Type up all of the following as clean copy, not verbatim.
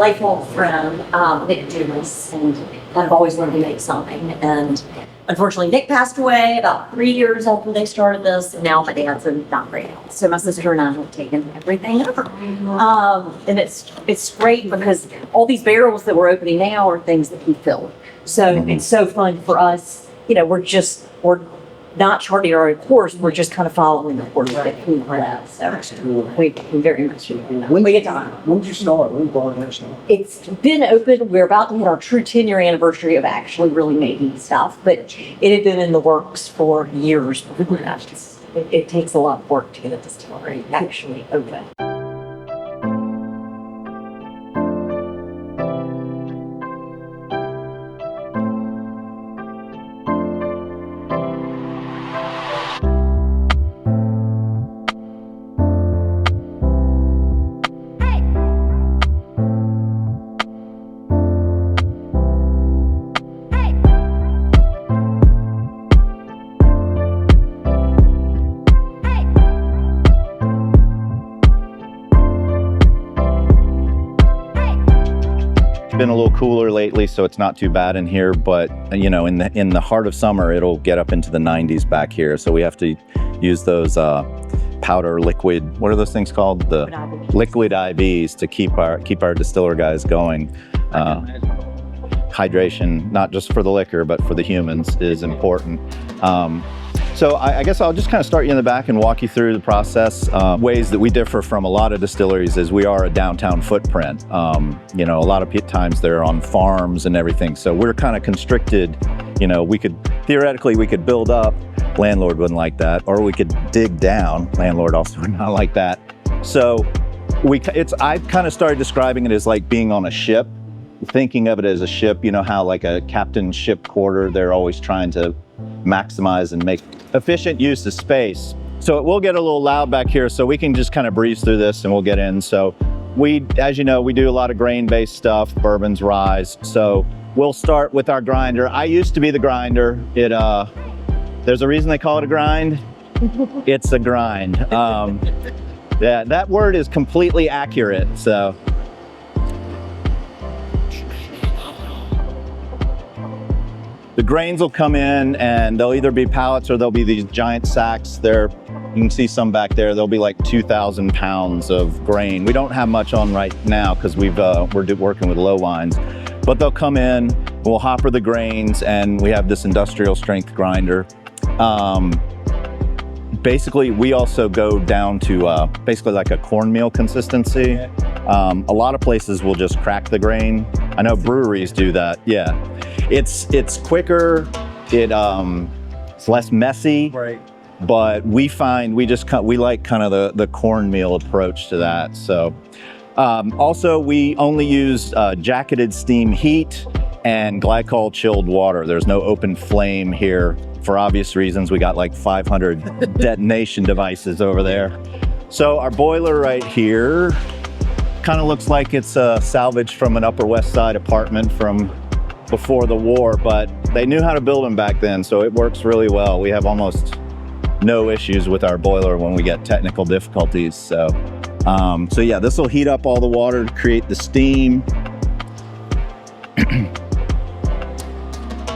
lifelong friend, Nick Dumas, and I've always wanted to make something. And unfortunately, Nick passed away about 3 years after they started this, and now my dad's in not great health. So my sister and I have taken everything over. And it's great because all these barrels that we're opening now are things that we filled. So it's so fun for us. We're not charting our own course, we're just kind of following the course that we have. So we very much When did you start? When did Broad Branch start? It's been open. We're about to hit our true 10-year anniversary of actually really making stuff, but it had been in the works for years before that. It takes a lot of work to get a distillery actually open. Been a little cooler lately, so it's not too bad in here, but in the heart of summer it'll get up into the 90s back here, so we have to use those powder liquid, what are those things called, the liquid IVs, to keep our distiller guys going. Hydration, not just for the liquor but for the humans, is important. So I guess I'll just kind of start you in the back and walk you through the process. Ways that we differ from a lot of distilleries is we are a downtown footprint. A lot of times they're on farms and everything, so we're kind of constricted. We could build up, landlord wouldn't like that, or we could dig down, landlord also would not like that. So I've kind of started describing it as like being on a ship, thinking of it as a ship. You know how like a captain's ship quarter, they're always trying to maximize and make efficient use of space. So it will get a little loud back here, so we can just kind of breeze through this and we'll get in. So as you know, we do a lot of grain-based stuff, bourbons, ryes. So we'll start with our grinder. I used to be the grinder. There's a reason they call it a grind. It's a grind. Yeah, that word is completely accurate. So the grains will come in and they'll either be pallets or they'll be these giant sacks. You can see some back there. There'll be like 2,000 pounds of grain. We don't have much on right now because we're working with low wines, but they'll come in, we'll hopper the grains, and we have this industrial strength grinder. Basically, we also go down to basically like a cornmeal consistency. A lot of places will just crack the grain. I know breweries do that, yeah. It's quicker, it's less messy, right? But we find we like kind of the cornmeal approach to that. So also we only use jacketed steam heat and glycol chilled water. There's no open flame here for obvious reasons. We got like 500 detonation devices over there. So our boiler right here kind of looks like it's salvaged from an Upper West Side apartment from before the war, but they knew how to build them back then, so it works really well. We have almost no issues with our boiler when we get technical difficulties. So yeah, this will heat up all the water to create the steam.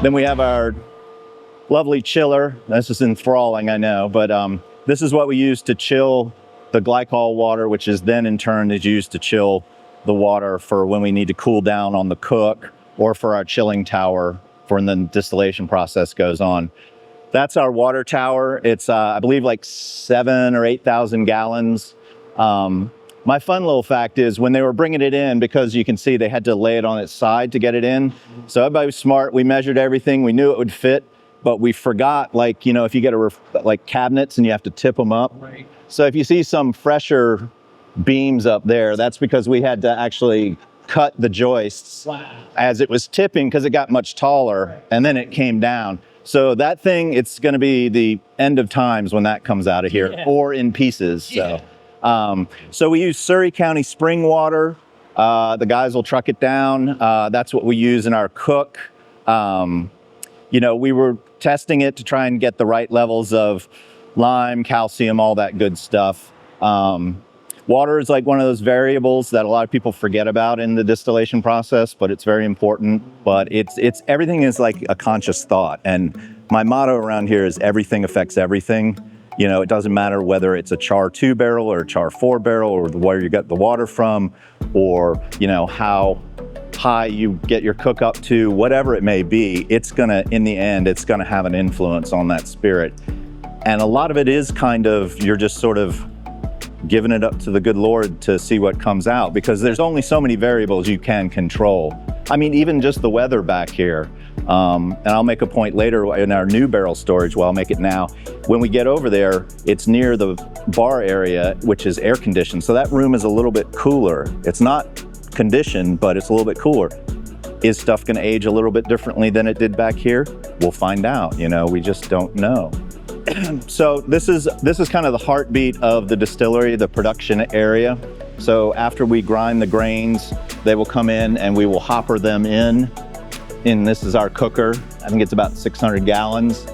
Then we have our lovely chiller. This is enthralling, I know, but this is what we use to chill the glycol water, which is then in turn is used to chill the water for when we need to cool down on the cook, or for our chilling tower for when the distillation process goes on. That's our water tower. It's, I believe, like 7,000 or 8,000 gallons. My fun little fact is when they were bringing it in, because you can see they had to lay it on its side to get it in. So everybody was smart. We measured everything. We knew it would fit, but we forgot, like, if you get like cabinets and you have to tip them up. Right. So if you see some fresher beams up there, that's because we had to actually cut the joists as it was tipping because it got much taller, and then it came down. So that thing, it's going to be the end of times when that comes out of here, or in pieces. So, so we use Surrey County spring water. The guys will truck it down. That's what we use in our cook. We were testing it to try and get the right levels of lime, calcium, all that good stuff. Water is like one of those variables that a lot of people forget about in the distillation process, but it's very important. But it's everything is like a conscious thought. And my motto around here is everything affects everything. You know, it doesn't matter whether it's a char 2 barrel or a char 4 barrel or where you get the water from, or, you know, how high you get your cook up to, whatever it may be, it's gonna, in the end, it's gonna have an influence on that spirit. And a lot of it is kind of, you're just sort of giving it up to the good Lord to see what comes out, because there's only so many variables you can control. I mean, even just the weather back here. And I'll make a point later in our new barrel storage, well, I'll make it now. When we get over there, it's near the bar area, which is air conditioned. So that room is a little bit cooler. It's not conditioned, but it's a little bit cooler. Is stuff gonna age a little bit differently than it did back here? We'll find out, you know, we just don't know. So this is kind of the heartbeat of the distillery, the production area. So after we grind the grains, they will come in and we will hopper them in. And this is our cooker. I think it's about 600 gallons.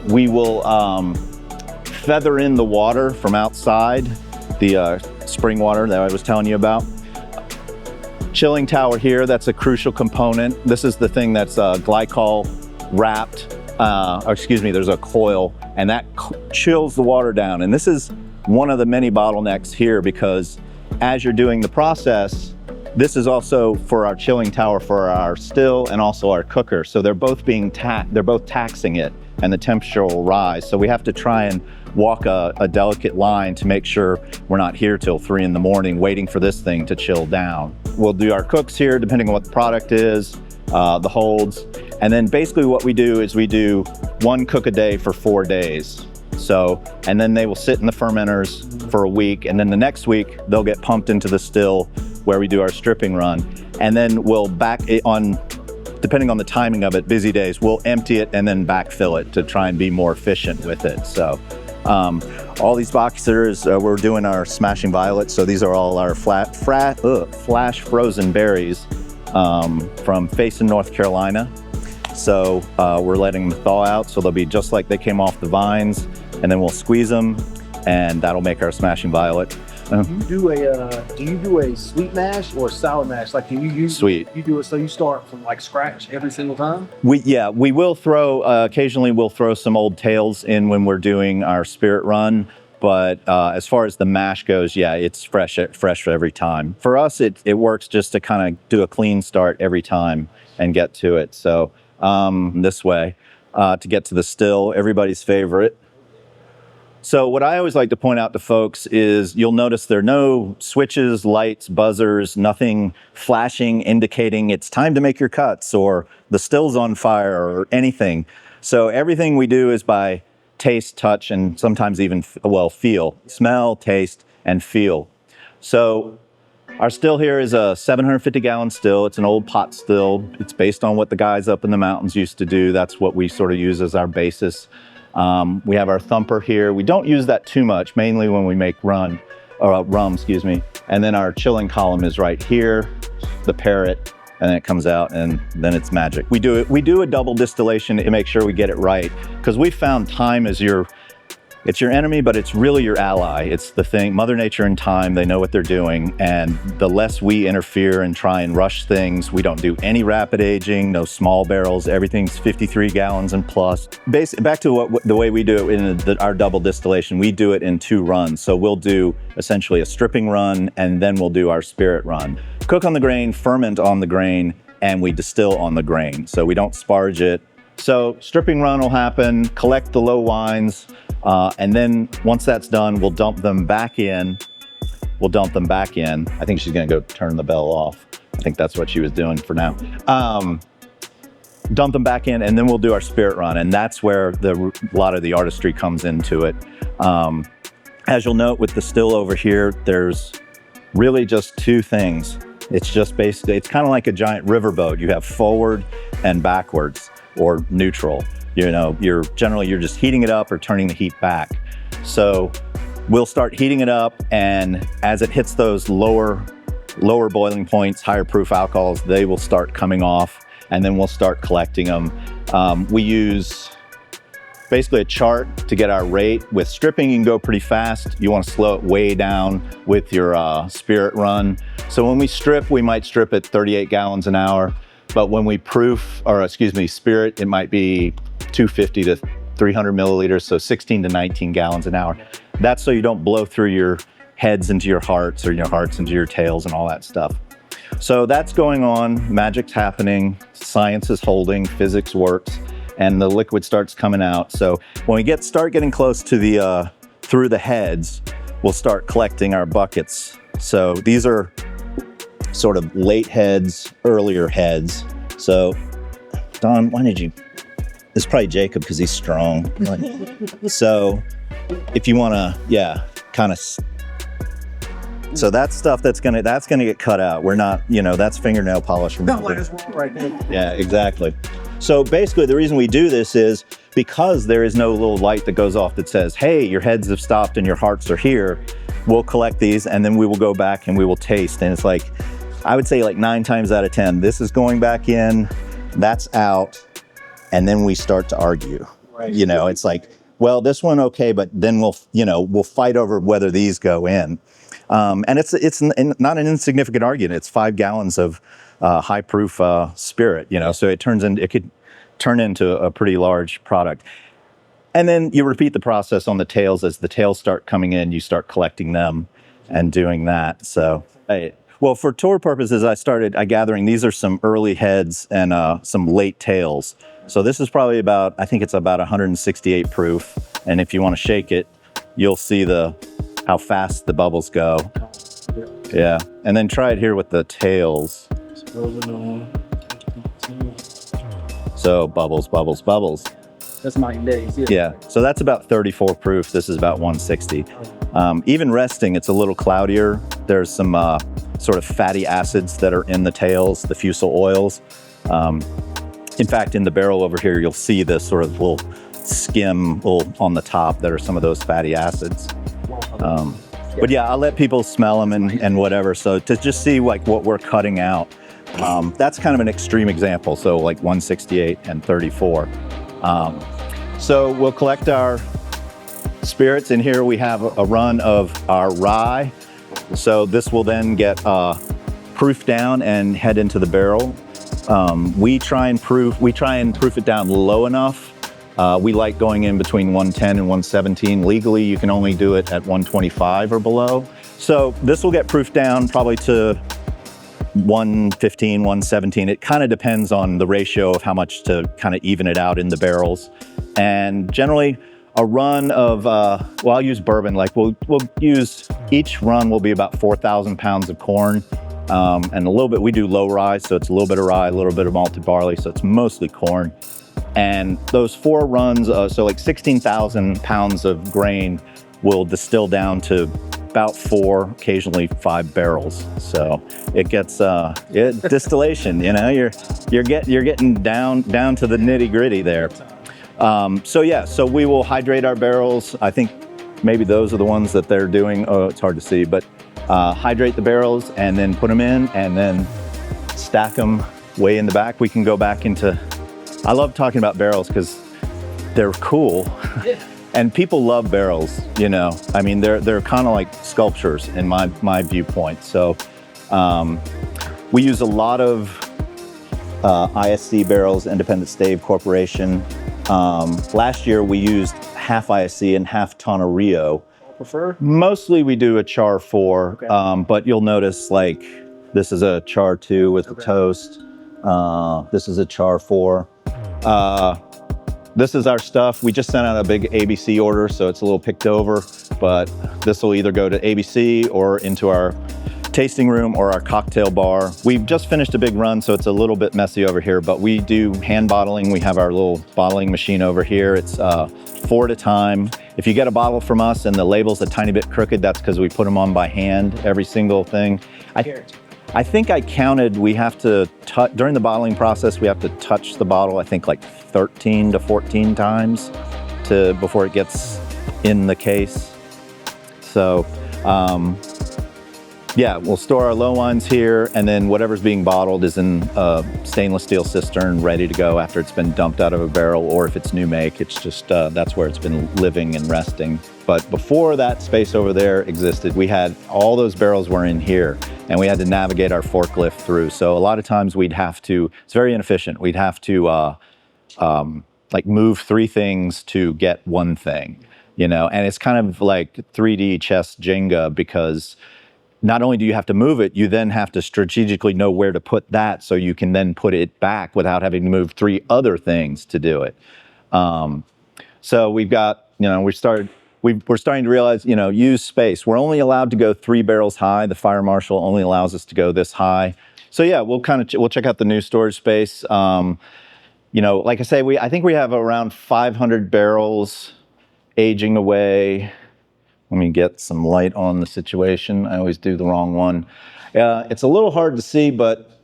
We will feather in the water from outside, the spring water that I was telling you about. Chilling tower here, that's a crucial component. This is the thing that's glycol wrapped, there's a coil, and that chills the water down. And this is one of the many bottlenecks here, because as you're doing the process, this is also for our chilling tower for our still and also our cooker. So they're both being they're both taxing it, and the temperature will rise. So we have to try and walk a delicate line to make sure we're not here till 3 in the morning waiting for this thing to chill down. We'll do our cooks here depending on what the product is, the holds. And then basically what we do is we do 1 cook a day for 4 days. So, and then they will sit in the fermenters for a week, and then the next week they'll get pumped into the still where we do our stripping run. And then we'll back it on, depending on the timing of it, busy days, we'll empty it and then backfill it to try and be more efficient with it. So all these boxers, we're doing our smashing violets. So these are all our flash frozen berries from Faison, North Carolina. So we're letting them thaw out, so they'll be just like they came off the vines, and then we'll squeeze them, and that'll make our smashing violet. Do you do a sweet mash or sour mash? Like, can you use sweet? You do it so you start from like scratch every single time? We will throw occasionally we'll throw some old tails in when we're doing our spirit run. But as far as the mash goes, yeah, it's fresh every time. For us, it works just to kind of do a clean start every time and get to it. So this way, to get to the still, everybody's favorite. So what I always like to point out to folks is you'll notice there are no switches, lights, buzzers, nothing flashing, indicating it's time to make your cuts or the still's on fire or anything. So everything we do is by taste, touch, and sometimes even, feel. Smell, taste, and feel. So our still here is a 750-gallon still. It's an old pot still. It's based on what the guys up in the mountains used to do. That's what we sort of use as our basis. We have our thumper here. We don't use that too much, mainly when we make rum, And then our chilling column is right here, the parrot, and then it comes out, and then it's magic. We do a double distillation to make sure we get it right, because we found time is it's your enemy, but it's really your ally. It's the thing, Mother Nature and time, they know what they're doing. And the less we interfere and try and rush things, we don't do any rapid aging, no small barrels, everything's 53 gallons and plus. Back to the way we do it in our double distillation, we do it in 2 runs. So we'll do essentially a stripping run, and then we'll do our spirit run. Cook on the grain, ferment on the grain, and we distill on the grain. So we don't sparge it. So stripping run will happen, collect the low wines, and then once that's done, we'll dump them back in. I think she's gonna go turn the bell off. I think that's what she was doing for now. Dump them back in, and then we'll do our spirit run, and that's where a lot of the artistry comes into it. As you'll note with the still over here, there's really just 2 things. It's just basically, it's kind of like a giant riverboat. You have forward and backwards, or neutral. You know, you're just heating it up or turning the heat back. So we'll start heating it up, and as it hits those lower boiling points, higher proof alcohols, they will start coming off, and then we'll start collecting them. We use basically a chart to get our rate. With stripping, you can go pretty fast. You want to slow it way down with your spirit run. So when we strip, we might strip at 38 gallons an hour. But when we spirit, it might be 250 to 300 milliliters, so 16 to 19 gallons an hour. That's so you don't blow through your heads into your hearts or your hearts into your tails and all that stuff. So that's going on, magic's happening, science is holding, physics works, and the liquid starts coming out. So when we start getting close to the through the heads, we'll start collecting our buckets. So these are sort of late heads, earlier heads. So Don, why did you? It's probably Jacob because he's strong. So if you want to, kind of. So that's stuff that's gonna get cut out. We're not, that's fingernail polish removal. Right there. Yeah, exactly. So basically the reason we do this is because there is no little light that goes off that says, hey, your heads have stopped and your hearts are here. We'll collect these and then we will go back and we will taste. And it's like, I would say like 9 times out of 10, this is going back in, that's out. And then we start to argue. Right. It's like, well, this one okay, but then we'll fight over whether these go in. And it's not an insignificant argument. It's 5 gallons of high proof spirit, so it could turn into a pretty large product. And then you repeat the process on the tails. As the tails start coming in, you start collecting them and doing that. So, well, for tour purposes, I gathering, these are some early heads and some late tails. So this is probably I think it's about 168 proof. And if you want to shake it, you'll see how fast the bubbles go. Yeah, and then try it here with the tails. So bubbles, bubbles, bubbles. That's my days. Yeah, so that's about 34 proof. This is about 160. Even resting, it's a little cloudier. There's some sort of fatty acids that are in the tails, the fusel oils. In fact, in the barrel over here, you'll see this sort of little skim on the top that are some of those fatty acids. But yeah, I'll let people smell them and whatever. So to just see like what we're cutting out, that's kind of an extreme example. So like 168 and 34. So we'll collect our spirits. In here we have a run of our rye. So this will then get proofed down and head into the barrel. We try and proof it down low enough. We like going in between 110 and 117. Legally, you can only do it at 125 or below. So this will get proofed down probably to 115, 117. It kind of depends on the ratio of how much to kind of even it out in the barrels. And generally, a run of, I'll use bourbon. Like we'll use, each run will be about 4,000 pounds of corn. And a little bit, we do low rye, so it's a little bit of rye, a little bit of malted barley, so it's mostly corn. And those 4 runs, so like 16,000 pounds of grain will distill down to about 4, occasionally 5 barrels. So it gets distillation. You're getting down to the nitty gritty there. So we will hydrate our barrels. I think maybe those are the ones that they're doing. Oh, it's hard to see, but hydrate the barrels and then put them in and then stack them way in the back. We can go back into. I love talking about barrels because they're cool. Yeah. And people love barrels, I mean, they're kind of like sculptures in my viewpoint. So we use a lot of ISC barrels, Independent Stave Corporation. Last year we used half ISC and half Tonnerio. Prefer? Mostly we do a char 4, okay. But you'll notice like this is a char 2 with the toast. This is a char 4. This is our stuff. We just sent out a big ABC order, so it's a little picked over, but this will either go to ABC or into our tasting room or our cocktail bar. We've just finished a big run, so it's a little bit messy over here, but we do hand bottling. We have our little bottling machine over here. It's 4 at a time. If you get a bottle from us and the label's a tiny bit crooked, that's because we put them on by hand, every single thing. I think I counted, we have to during the bottling process, we have to touch the bottle, I think like 13 to 14 times before it gets in the case. So Yeah, we'll store our low wines here, and then whatever's being bottled is in a stainless steel cistern, ready to go after it's been dumped out of a barrel, or if it's new make, it's just, that's where it's been living and resting. But before that space over there existed, we had, all those barrels were in here, and we had to navigate our forklift through. So a lot of times we'd have to, it's very inefficient, we'd have to like move 3 things to get one thing, you know? And it's kind of like 3D chess Jenga, because not only do you have to move it, you then have to strategically know where to put that so you can then put it back without having to move 3 other things to do it. So we've got, you know, we're starting to realize, you know, use space. We're only allowed to go 3 barrels high. The fire marshal only allows us to go this high. So yeah, we'll check out the new storage space. You know, like I say, I think we have around 500 barrels aging away. Let me get some light on the situation. I always do the wrong one. It's a little hard to see, but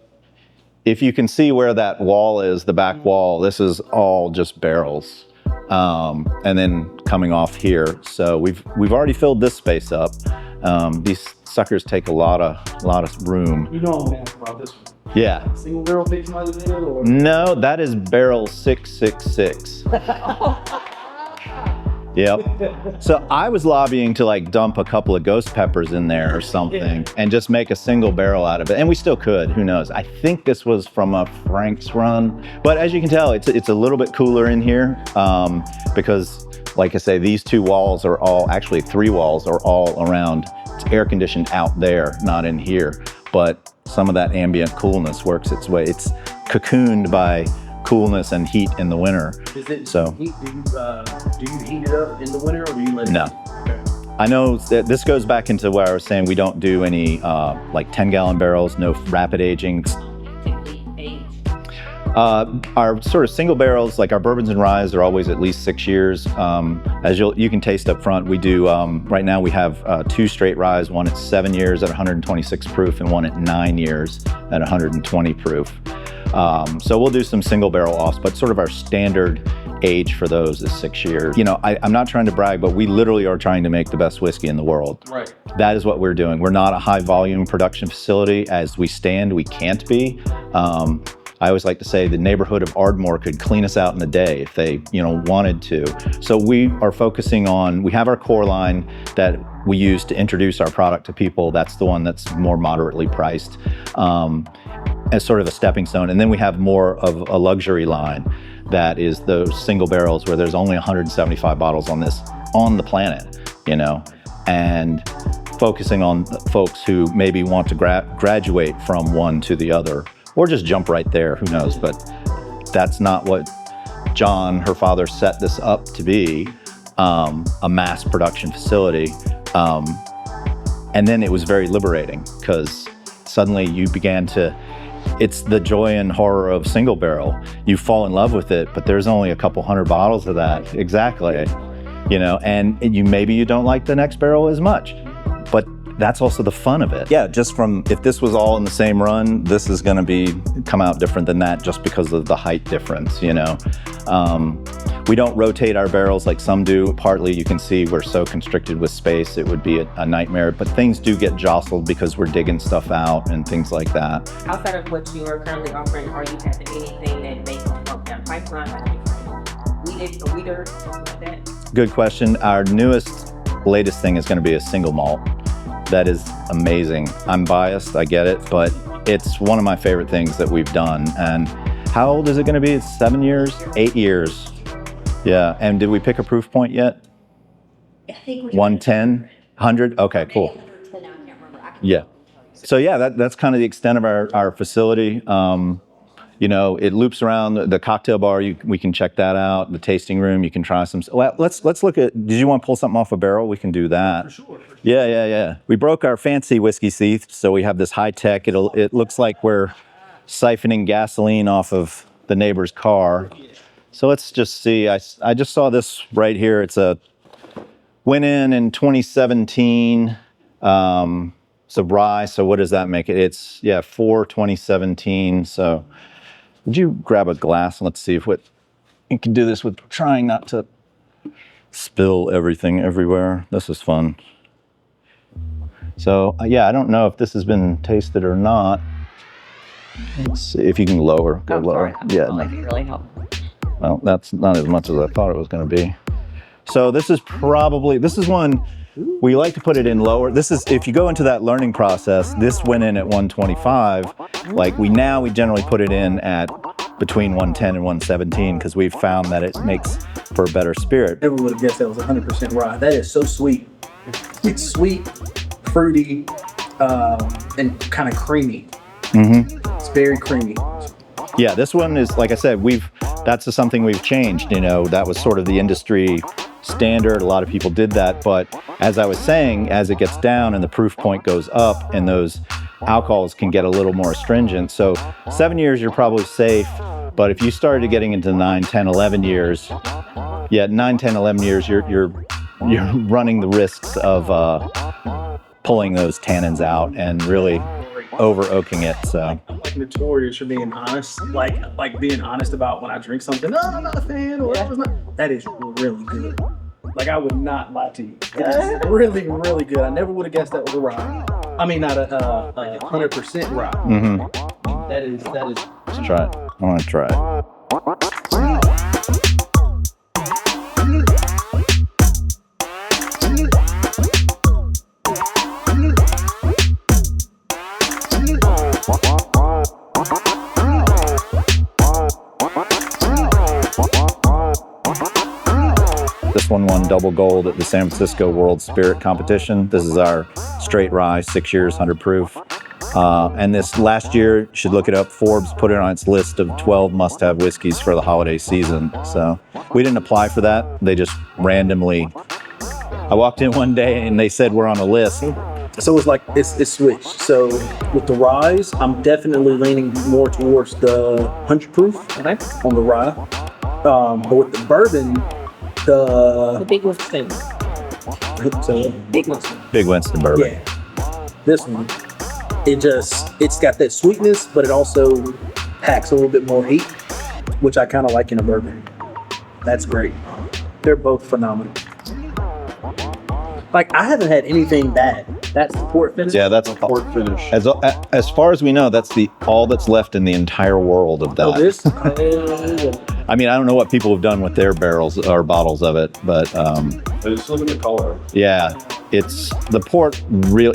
if you can see where that wall is, the back wall, this is all just barrels. And then coming off here. So we've already filled this space up. These suckers take a lot of room. You know I'm gonna ask about this one. Yeah. Single barrel big mother there, or? No, that is barrel 666. Yep. So I was lobbying to like dump a couple of ghost peppers in there or something and just make a single barrel out of it. And we still could, who knows? I think this was from a Frank's run. But as you can tell, it's a little bit cooler in here because, like I say, these 2 walls are all, actually 3 walls are all around. It's air conditioned out there, not in here. But some of that ambient coolness works its way. It's cocooned by coolness and heat in the winter. Is it so? Do you heat it up in the winter, or do you let it? No. Okay. I know that this goes back into where I was saying we don't do any like 10-gallon barrels, no rapid aging. Our sort of single barrels, like our bourbons and ryes, are always at least 6 years. As you can taste up front, we do, right now we have 2 straight ryes, one at 7 years at 126 proof and one at 9 years at 120 proof. So we'll do some single barrel offs, but sort of our standard age for those is 6 years. You know, I'm not trying to brag, but we literally are trying to make the best whiskey in the world. Right. That is what we're doing. We're not a high volume production facility. As we stand, we can't be. I always like to say the neighborhood of Ardmore could clean us out in a day if they, you know, wanted to. So we are focusing on, we have our core line that we use to introduce our product to people. That's the one that's more moderately priced as sort of a stepping stone. And then we have more of a luxury line that is those single barrels where there's only 175 bottles on the planet, you know, and focusing on folks who maybe want to graduate from one to the other, or just jump right there, who knows, but that's not what John, her father, set this up to be, a mass production facility. And then it was very liberating because suddenly you began to, it's the joy and horror of single barrel. You fall in love with it, but there's only a couple hundred bottles of that. Exactly. You know, and maybe you don't like the next barrel as much, but that's also the fun of it. Yeah, just from, if this was all in the same run, this is gonna come out different than that just because of the height difference, you know. We don't rotate our barrels like some do. Partly, you can see we're so constricted with space, it would be a nightmare, but things do get jostled because we're digging stuff out and things like that. Outside of what you are currently offering, are you having anything that may come down pipeline, like a weeder, something like that? Good question. Our latest thing is gonna be a single malt. That is amazing. I'm biased, I get it, but it's one of my favorite things that we've done. And how old is it gonna be? It's 7 years, 8 years. Yeah, and did we pick a proof point yet? I think we're 110, 100? Okay, cool. Yeah. So yeah, that's kind of the extent of our facility. You know, it loops around the cocktail bar. We can check that out. The tasting room, you can try some. Well, let's look at. Did you want to pull something off a barrel? We can do that. For sure. Yeah. We broke our fancy whiskey teeth, so we have this high tech. It looks like we're siphoning gasoline off of the neighbor's car. So let's just see. I just saw this right here. Went in 2017. It's a rye. So what does that make it? It's 4/2017. So. Would you grab a glass and let's see if you can do this with trying not to spill everything everywhere. This is fun. So yeah, I don't know if this has been tasted or not. Let's see if you can lower, go lower. Yeah, no. That'd be really helpful. Well, that's not as much as I thought it was going to be. So this is one we like to put it in lower. This is, if you go into that learning process, this went in at 125. Like we generally put it in at between 110 and 117 because we've found that it makes for a better spirit. Never would have guessed that was 100% rye. That is so sweet. It's sweet, fruity, and kind of creamy. It's very creamy. Yeah, this one is, like I said, that's something we've changed. You know, that was sort of the industry standard. A lot of people did that. But as I was saying, as it gets down and the proof point goes up and those alcohols can get a little more astringent. So 7 years, you're probably safe. But if you started getting into 9, 10, 11 years, 9, 10, 11 years, you're running the risks of pulling those tannins out and really over oaking it. So I'm like notorious for being honest, like being honest about when I drink something. No, I'm not a fan, or that is really good. Like I would not lie to you. It is really, really good. I never would have guessed that was a rye. I mean, not a 100% rye. That is. let's try it. I want to try it. This one won double gold at the San Francisco World Spirit Competition. This is our straight rye, 6 years, 100 proof. And this last year, you should look it up, Forbes put it on its list of 12 must-have whiskeys for the holiday season. So we didn't apply for that. They just randomly, I walked in one day and they said we're on a list. So it's like it's switched. So with the ryes, I'm definitely leaning more towards the 100 proof on the rye. But with the bourbon, The big Winston. so Big Winston bourbon. yeah, this one, it's got that sweetness, but it also packs a little bit more heat, which I kind of like in a bourbon. That's great. They're both phenomenal. Like I haven't had anything bad. That's the port finish. Yeah, that's Port finish. as far as we know, that's all that's left in the entire world of that. Oh, this? I mean, I don't know what people have done with their barrels or bottles of it, but Just look at the color. yeah, it's the port.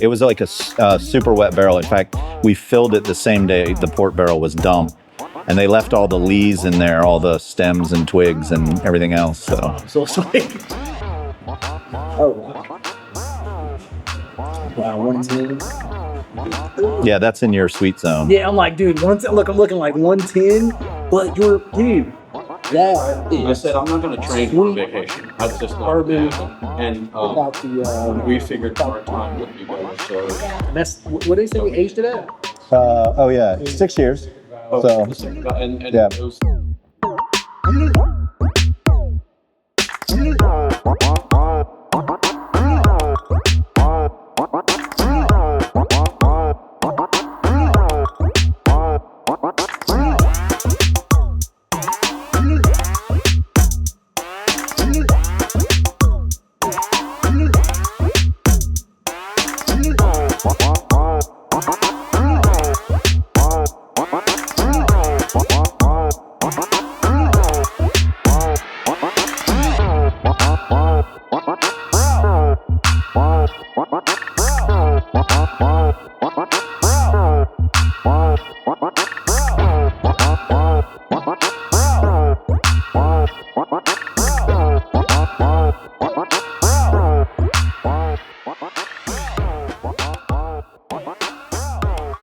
It was like a super wet barrel. In fact, we filled it the same day the port barrel was dumped, and they left all the lees in there, all the stems and twigs and everything else. So So it's like, oh wow, 110. yeah, that's in your sweet zone. Yeah, I'm like, dude, I'm looking like 110, but dude, that I is said I'm not going to train for vacation. That's just not Bourbon. going to happen. And about the. we figured part-time would be better. So That's what did they say we aged it at? Oh yeah, 6 years. So and yeah. those Wow.